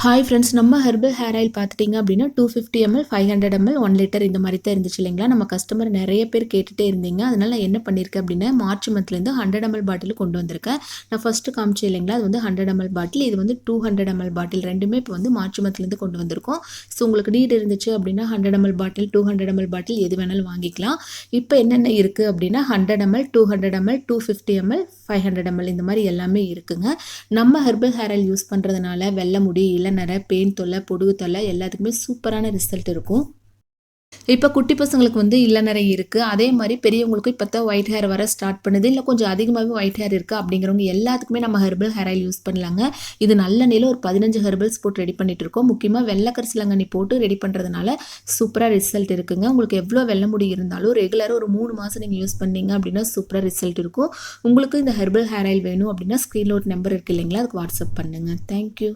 Hi friends, நம்ம herbal hair oil பார்த்துட்டிங்க அப்படின்னா 250 ml 500 ml 1 லிட்டர் இந்த மாதிரி தான் இருந்துச்சு இல்லைங்களா. நம்ம கஸ்டமர் நிறைய பேர் கேட்டுகிட்டே இருந்தீங்க. அதனால நான் என்ன பண்ணியிருக்கேன் அப்படின்னா மார்ச் மந்த்லேருந்து 100 ml பாட்டில் கொண்டு வந்திருக்கேன். நான் ஃபஸ்ட்டு காமிச்சேன் இல்லைங்களா, அது வந்து 100 ml பாட்டில், இது வந்து 200 ml பாட்டில், ரெண்டுமே இப்போ வந்து மார்ச் மந்த்லேருந்து கொண்டு வந்திருக்கோம். ஸோ உங்களுக்கு நீட் இருந்துச்சு அப்படின்னா 100 ml பாட்டில் 200 ml பாட்டில் எது வேணாலும் வாங்கிக்கலாம். இப்போ என்னென்ன இருக்குது அப்படின்னா 100 ml 200 ml 250 ml 500 ml இந்த மாதிரி எல்லாமே இருக்குங்க. நம்ம ஹெர்பல் ஹேர் ஆயில் யூஸ் பண்ணுறதுனால வெள்ளை முடி, இளநரை, பேன் தொல்லை, பொடுகு தொல்லை எல்லாத்துக்குமே சூப்பரான ரிசல்ட் இருக்கும். இப்போ குட்டி பசங்களுக்கு வந்து இளநரை இருக்குது, அதே மாதிரி பெரியவங்களுக்கும் இப்போ தான் ஒயிட் ஹேர் வர ஸ்டார்ட் பண்ணுது, இல்லை கொஞ்சம் அதிகமாகவே ஒயிட் ஹேர் இருக்குது அப்படிங்கிறவங்க எல்லாத்துக்குமே நம்ம ஹெர்பல் ஹேர் ஆயில் யூஸ் பண்ணலாங்க. இது நல்லெண்ணெயில் ஒரு 15 ஹெர்பல்ஸ் போட்டு ரெடி பண்ணிட்டு இருக்கோம். முக்கியமாக வெள்ளை கரிசலாங்கண்ணி போட்டு ரெடி பண்ணுறதுனால சூப்பராக ரிசல்ட் இருக்குங்க. உங்களுக்கு எவ்வளோ வெள்ளை முடி இருந்தாலும் ரெகுலராக ஒரு 3 மாதம் நீங்கள் யூஸ் பண்ணீங்க அப்படின்னா சூப்பராக ரிசல்ட் இருக்கும். உங்களுக்கு இந்த ஹெர்பல் ஹேர் ஆயில் வேணும் அப்படின்னா ஸ்க்ரீனில் ஒரு நம்பர் இருக்குது இல்லைங்களா, அதுக்கு வாட்ஸ்அப் பண்ணுங்கள். தேங்க்யூ.